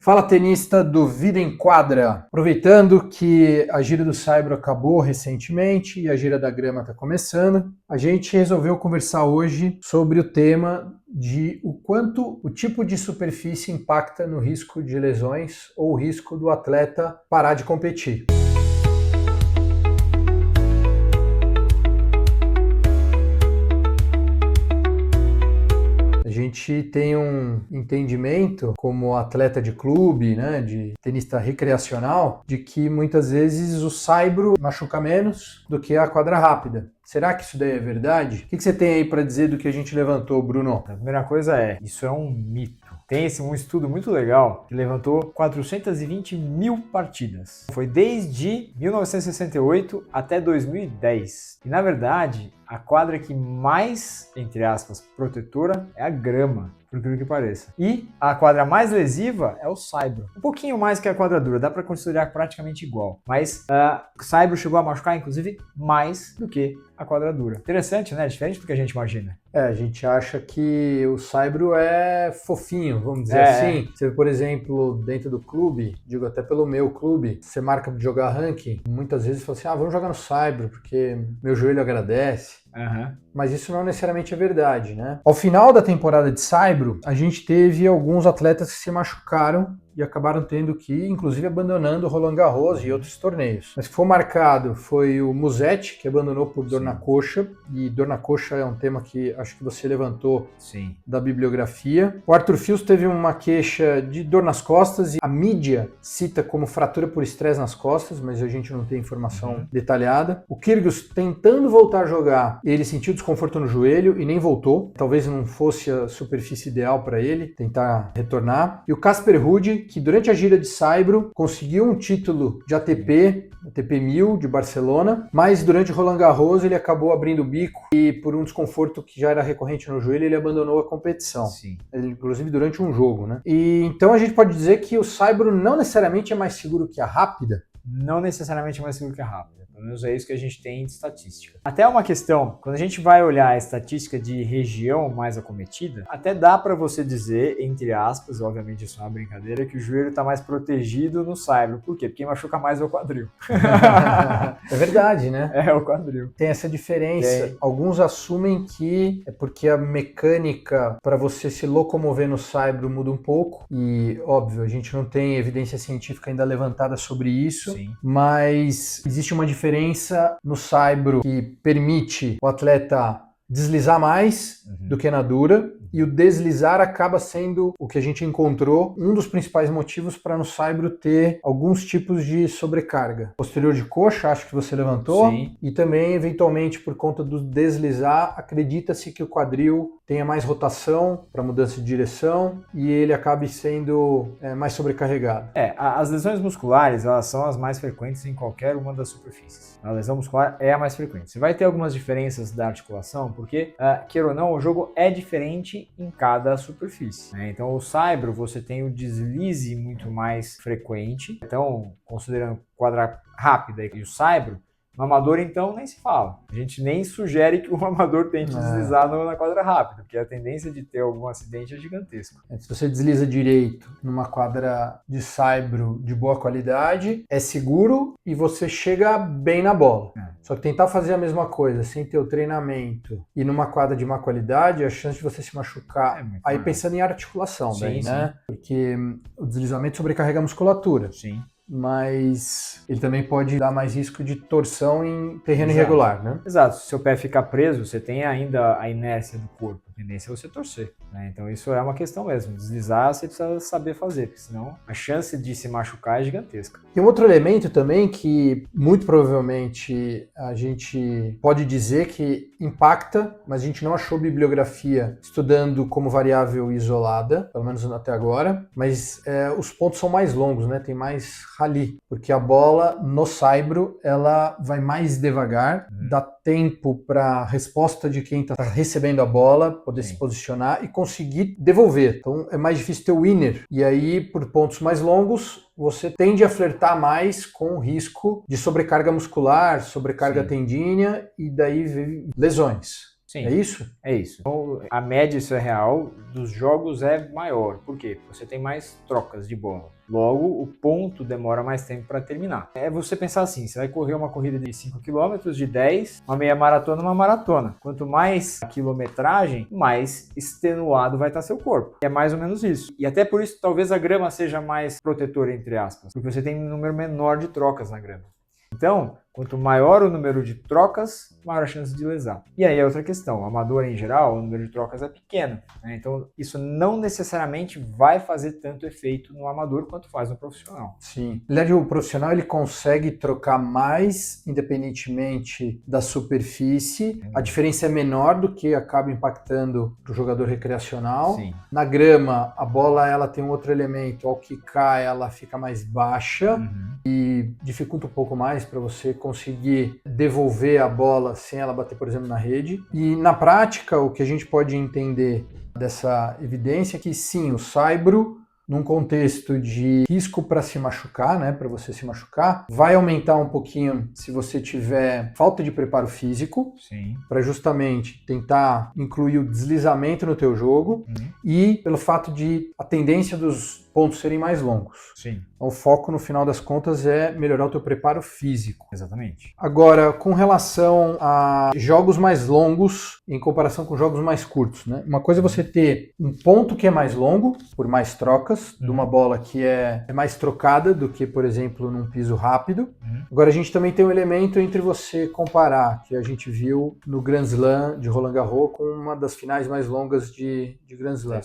Fala, tenista do Vida em Quadra! Aproveitando que a gira do Saibro acabou recentemente e a gira da grama está começando, a gente resolveu conversar hoje sobre o tema de o quanto o tipo de superfície impacta no risco de lesões ou o risco do atleta parar de competir. A gente tem um entendimento como atleta de clube, né, de tenista recreacional, de que muitas vezes o saibro machuca menos do que a quadra rápida. Será que isso daí é verdade? O que você tem aí para dizer do que a gente levantou, Bruno? A primeira coisa isso é um mito. Tem um estudo muito legal que levantou 420 mil partidas. Foi desde 1968 até 2010. E na verdade, a quadra que mais, entre aspas, protetora é a grama, por incrível que pareça. E a quadra mais lesiva é o saibro. Um pouquinho mais que a quadra dura, dá para considerar praticamente igual. Mas o saibro chegou a machucar, inclusive, mais do que a quadra dura. Interessante, né? Diferente do que a gente imagina. A gente acha que o saibro é fofinho, vamos dizer assim. Você, por exemplo, dentro do clube, digo até pelo meu clube, você marca de jogar ranking, muitas vezes fala assim, vamos jogar no saibro, porque meu joelho agradece. Mas isso não necessariamente é verdade, né? Ao final da temporada de saibro, a gente teve alguns atletas que se machucaram e acabaram tendo que, inclusive, abandonando o Roland Garros e outros torneios. Mas o que foi marcado foi o Musetti, que abandonou por dor na coxa, e dor na coxa é um tema que acho que você levantou da bibliografia. O Arthur Fils teve uma queixa de dor nas costas, e a mídia cita como fratura por estresse nas costas, mas a gente não tem informação detalhada. O Kyrgios, tentando voltar a jogar, ele sentiu desconforto no joelho e nem voltou. Talvez não fosse a superfície ideal para ele tentar retornar. E o Casper Ruud, que durante a gira de saibro conseguiu um título de ATP 1000 de Barcelona, mas durante o Roland Garros ele acabou abrindo o bico e por um desconforto que já era recorrente no joelho, ele abandonou a competição. Inclusive durante um jogo, né? E então a gente pode dizer que o saibro não necessariamente é mais seguro que a rápida? Não necessariamente mais seguro que a rápida. Pelo menos é isso que a gente tem de estatística. Até uma questão, quando a gente vai olhar a estatística de região mais acometida, até dá para você dizer, entre aspas, obviamente isso é uma brincadeira, que o joelho está mais protegido no saibro. Por quê? Porque quem machuca mais é o quadril. É verdade, né? É o quadril. Tem essa diferença. Alguns assumem que é porque a mecânica para você se locomover no saibro muda um pouco. E, óbvio, a gente não tem evidência científica ainda levantada sobre isso. Mas existe uma diferença no saibro que permite o atleta deslizar mais do que na dura, e o deslizar acaba sendo o que a gente encontrou um dos principais motivos para no saibro ter alguns tipos de sobrecarga. Posterior de coxa, acho que você levantou, e também, eventualmente, por conta do deslizar, acredita-se que o quadril tenha mais rotação para mudança de direção e ele acabe sendo mais sobrecarregado. As lesões musculares, elas são as mais frequentes em qualquer uma das superfícies. A lesão muscular é a mais frequente. Você vai ter algumas diferenças da articulação, porque, queira ou não, o jogo é diferente em cada superfície, né? Então, o saibro, você tem o deslize muito mais frequente. Então, considerando quadra rápida e o saibro, no amador, então, nem se fala. A gente nem sugere que o amador tente deslizar na quadra rápida, porque a tendência de ter algum acidente é gigantesca. Se você desliza direito numa quadra de saibro de boa qualidade, é seguro e você chega bem na bola. Só que tentar fazer a mesma coisa sem ter o treinamento e numa quadra de má qualidade, a chance de você se machucar, aí pensando em articulação, né? Porque o deslizamento sobrecarrega a musculatura. Mas ele também pode dar mais risco de torção em terreno irregular, né? Exato. Se seu pé ficar preso, você tem ainda a inércia do corpo. A tendência é você torcer, né? Então isso é uma questão mesmo. Deslizar, você precisa saber fazer, porque senão a chance de se machucar é gigantesca. Tem um outro elemento também que muito provavelmente a gente pode dizer que impacta, mas a gente não achou bibliografia estudando como variável isolada, pelo menos até agora, mas os pontos são mais longos, né? Tem mais rally, porque a bola no saibro ela vai mais devagar, dá tempo para a resposta de quem está recebendo a bola poder se posicionar e conseguir devolver. Então é mais difícil ter o winner. E aí, por pontos mais longos, você tende a flertar mais com o risco de sobrecarga muscular, sobrecarga tendínea e daí lesões. Sim. É isso? É isso. Então, a média, isso é real, dos jogos é maior. Por quê? Você tem mais trocas de bola. Logo, o ponto demora mais tempo para terminar. É você pensar assim, você vai correr uma corrida de 5 km, de 10, uma meia maratona, uma maratona. Quanto mais a quilometragem, mais extenuado vai estar seu corpo. É mais ou menos isso. E até por isso, talvez a grama seja mais protetora, entre aspas, porque você tem um número menor de trocas na grama. Então, quanto maior o número de trocas, maior a chance de lesar. E aí é outra questão, o amador em geral, o número de trocas é pequeno, né? Então isso não necessariamente vai fazer tanto efeito no amador quanto faz no profissional. Sim. Na verdade, o profissional ele consegue trocar mais independentemente da superfície. A diferença é menor do que acaba impactando o jogador recreacional. Sim. Na grama, a bola ela tem um outro elemento, ao quicar ela fica mais baixa e dificulta um pouco mais para você conseguir devolver a bola sem ela bater, por exemplo, na rede. E na prática, o que a gente pode entender dessa evidência é que sim, o saibro, num contexto de risco para se machucar, né, para você se machucar, vai aumentar um pouquinho se você tiver falta de preparo físico, para justamente tentar incluir o deslizamento no teu jogo e pelo fato de a tendência dos pontos serem mais longos. Sim. Então, o foco, no final das contas, é melhorar o teu preparo físico. Exatamente. Agora, com relação a jogos mais longos em comparação com jogos mais curtos, né? Uma coisa é você ter um ponto que é mais longo, por mais trocas, de uma bola que é mais trocada do que, por exemplo, num piso rápido. Agora, a gente também tem um elemento entre você comparar, que a gente viu no Grand Slam de Roland Garros com uma das finais mais longas de Grand Slam.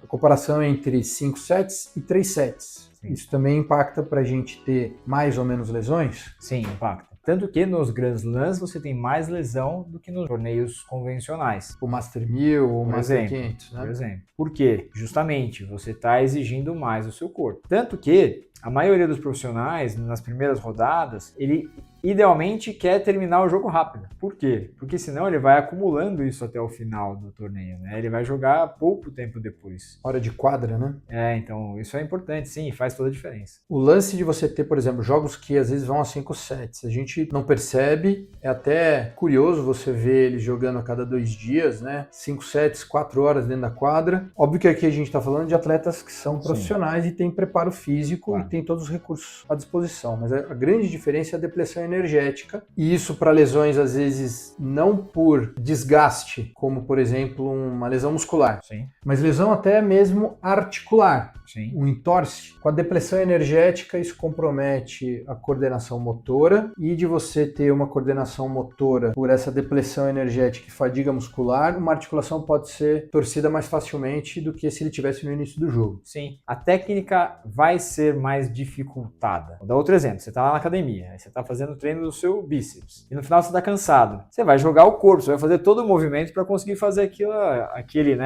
A comparação entre 5 sets e 3 sets. Sim. Isso também impacta para a gente ter mais ou menos lesões? Sim, impacta. Tanto que nos Grand Slams você tem mais lesão do que nos torneios convencionais. O Master 1000 ou o Master 500, né? Por exemplo. Por quê? Justamente, você está exigindo mais do seu corpo. Tanto que a maioria dos profissionais, nas primeiras rodadas, ele idealmente quer terminar o jogo rápido. Por quê? Porque senão ele vai acumulando isso até o final do torneio, né? Ele vai jogar pouco tempo depois. Hora de quadra, né? Então isso é importante, sim, faz toda a diferença. O lance de você ter, por exemplo, jogos que às vezes vão a 5 sets, a gente não percebe, é até curioso você ver eles jogando a cada 2 dias, né? 5 sets, 4 horas dentro da quadra. Óbvio que aqui a gente está falando de atletas que são profissionais e têm preparo físico e têm todos os recursos à disposição, mas a grande diferença é a depressão energética, e isso para lesões às vezes não por desgaste, como por exemplo uma lesão muscular, mas lesão até mesmo articular. Um entorse. Com a depressão energética, isso compromete a coordenação motora, e de você ter uma coordenação motora por essa depressão energética e fadiga muscular, uma articulação pode ser torcida mais facilmente do que se ele tivesse no início do jogo. Sim. A técnica vai ser mais dificultada. Vou dar outro exemplo. Você está lá na academia, aí você está fazendo o treino do seu bíceps, e no final você está cansado. Você vai jogar o corpo, você vai fazer todo o movimento para conseguir fazer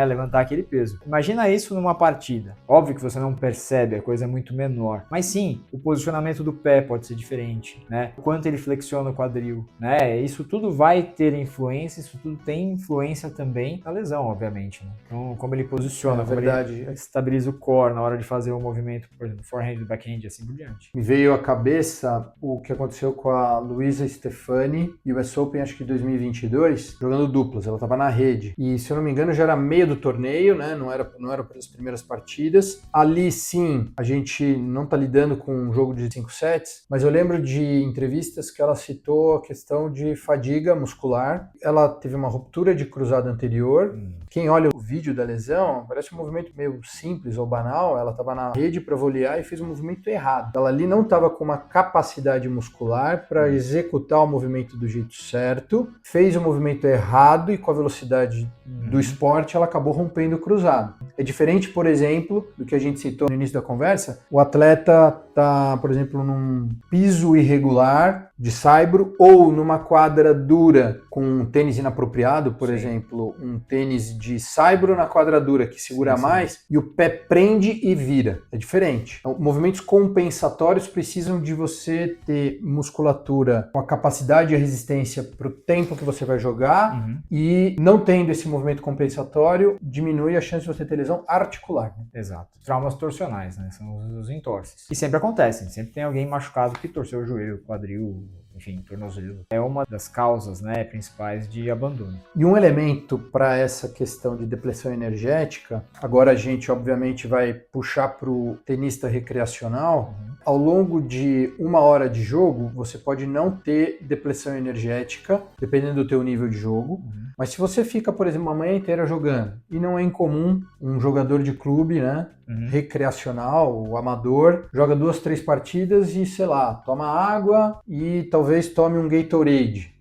levantar aquele peso. Imagina isso numa partida. Óbvio que você não percebe, a coisa é muito menor. Mas sim, o posicionamento do pé pode ser diferente, né? O quanto ele flexiona o quadril, né? Isso tudo vai ter influência, isso tudo tem influência também na lesão, obviamente, né? Então, como ele posiciona, como ele estabiliza o core na hora de fazer o movimento, por exemplo, forehand, backhand, assim por diante. Me veio à cabeça o que aconteceu com a Luisa Stefani e o US Open, acho que 2022, jogando duplas. Ela estava na rede. E, se eu não me engano, já era meio do torneio, né? Não era para as primeiras partidas. Ali, sim, a gente não está lidando com um jogo de 5 sets, mas eu lembro de entrevistas que ela citou a questão de fadiga muscular. Ela teve uma ruptura de cruzado anterior. Quem olha o vídeo da lesão, parece um movimento meio simples ou banal. Ela estava na rede para volear e fez um movimento errado. Ela ali não estava com uma capacidade muscular para executar o movimento do jeito certo, fez o movimento errado e com a velocidade do esporte ela acabou rompendo o cruzado. É diferente, por exemplo, do que a gente citou no início da conversa. O atleta está, por exemplo, num piso irregular de saibro ou numa quadra dura com um tênis inapropriado, por exemplo, um tênis de saibro na quadra dura que segura mais e o pé prende e vira. É diferente. Então, movimentos compensatórios precisam de você ter musculatura com a capacidade e a resistência para o tempo que você vai jogar e não tendo esse movimento compensatório, diminui a chance de você ter lesão articular. Né? Exato. Traumas torcionais, né? São os entorses. E sempre acontecem. Sempre tem alguém machucado que torceu o joelho, o quadril, enfim, tornozelo, é uma das causas, né, principais de abandono. E um elemento para essa questão de depleção energética, agora a gente obviamente vai puxar para o tenista recreacional, ao longo de 1 hora de jogo, você pode não ter depleção energética, dependendo do teu nível de jogo, mas se você fica, por exemplo, uma manhã inteira jogando, e não é incomum um jogador de clube, né, recreacional, o amador, joga 2, 3 partidas e, sei lá, toma água e talvez tome um Gatorade.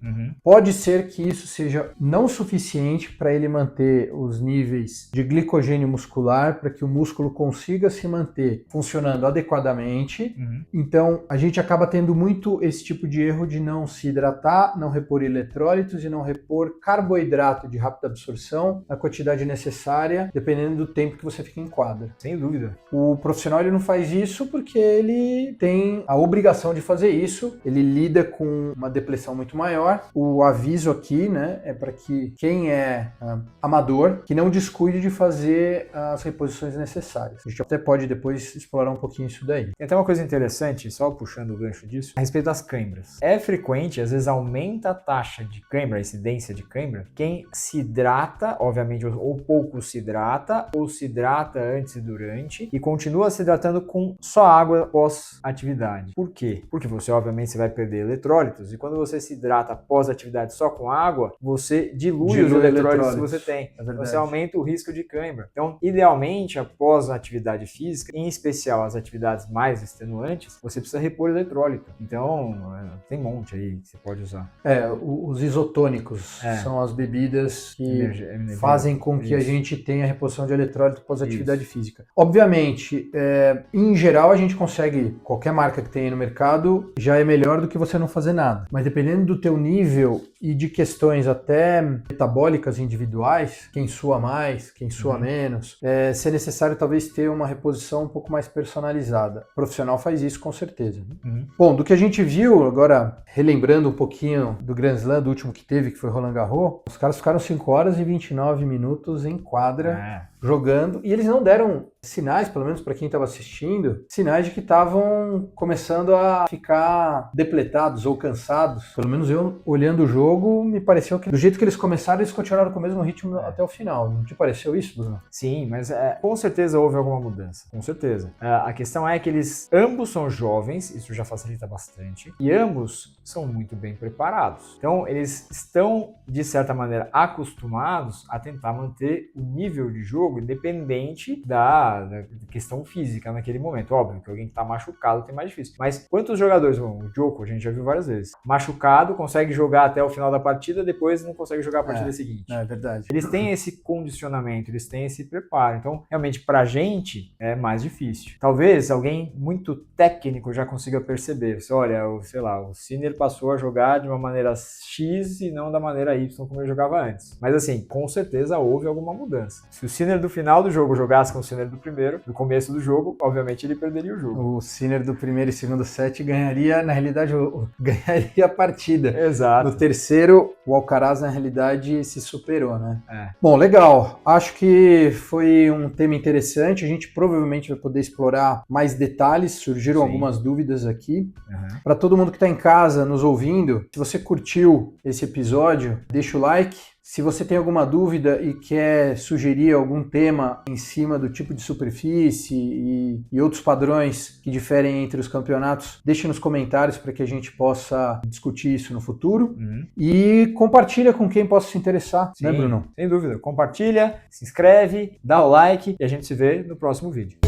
Pode ser que isso seja não suficiente para ele manter os níveis de glicogênio muscular, para que o músculo consiga se manter funcionando adequadamente. Então, a gente acaba tendo muito esse tipo de erro de não se hidratar, não repor eletrólitos e não repor carboidrato de rápida absorção na quantidade necessária, dependendo do tempo que você fica em quadra. Sem dúvida. O profissional ele não faz isso porque ele tem a obrigação de fazer isso, ele lida com uma depleção muito maior. O aviso aqui, né, é para que quem é amador, que não descuide de fazer as reposições necessárias. A gente até pode depois explorar um pouquinho isso daí. Tem até uma coisa interessante, só puxando o gancho disso, a respeito das câimbras. É frequente, às vezes aumenta a taxa de câimbra, a incidência de câimbra, quem se hidrata, obviamente, ou pouco se hidrata, ou se hidrata antes e durante, e continua se hidratando com só água pós-atividade. Por quê? Porque você, obviamente, vai perder eletrólitos, e quando você se hidrata pós-atividade só com água, você dilui os eletrólitos que você tem. Você aumenta o risco de câimbra. Então, idealmente, após a atividade física, em especial as atividades mais extenuantes, você precisa repor eletrólito. Então, tem um monte aí que você pode usar. Os isotônicos são as bebidas que fazem com que a gente tenha reposição de eletrólito pós-atividade física. Obviamente, em geral, a gente consegue, qualquer marca que tem aí no mercado, já é melhor do que você não fazer nada. Mas dependendo do teu nível e de questões até metabólicas individuais, quem sua mais, quem sua menos, se é necessário talvez ter uma reposição um pouco mais personalizada. O profissional faz isso com certeza. Bom, do que a gente viu, agora relembrando um pouquinho do Grand Slam, do último que teve, que foi Roland Garros, os caras ficaram 5 horas e 29 minutos em quadra jogando, e eles não deram sinais, pelo menos para quem estava assistindo, sinais de que estavam começando a ficar depletados ou cansados. Pelo menos eu, olhando o jogo, me pareceu que do jeito que eles começaram, eles continuaram com o mesmo ritmo até o final. Não te pareceu isso, Bruno? Sim, mas com certeza houve alguma mudança, com certeza. A questão é que eles ambos são jovens, isso já facilita bastante, e ambos são muito bem preparados. Então, eles estão, de certa maneira, acostumados a tentar manter o nível de jogo independente da questão física naquele momento. Óbvio que alguém que está machucado tem mais difícil. Mas quantos jogadores, o Djoko, a gente já viu várias vezes, machucado, consegue jogar até o final da partida, depois não consegue jogar a partida seguinte. É verdade. Eles têm esse condicionamento, eles têm esse preparo. Então, realmente, pra gente, é mais difícil. Talvez alguém muito técnico já consiga perceber. Olha, o Sinner passou a jogar de uma maneira X e não da maneira Y como ele jogava antes. Mas assim, com certeza houve alguma mudança. Se o Sinner do final do jogo jogasse com o Sinner do primeiro, no começo do jogo, obviamente ele perderia o jogo. O Sinner do primeiro e segundo set ganharia, na realidade, ganharia a partida. Exato. No terceiro, o Alcaraz, na realidade, se superou, né? Bom, legal. Acho que foi um tema interessante. A gente provavelmente vai poder explorar mais detalhes. Surgiram algumas dúvidas aqui. Para todo mundo que está em casa nos ouvindo, se você curtiu esse episódio, deixa o like. Se você tem alguma dúvida e quer sugerir algum tema em cima do tipo de superfície e outros padrões que diferem entre os campeonatos, deixe nos comentários para que a gente possa discutir isso no futuro. E compartilha com quem possa se interessar, né, Bruno? Sem dúvida. Compartilha, se inscreve, dá o like e a gente se vê no próximo vídeo.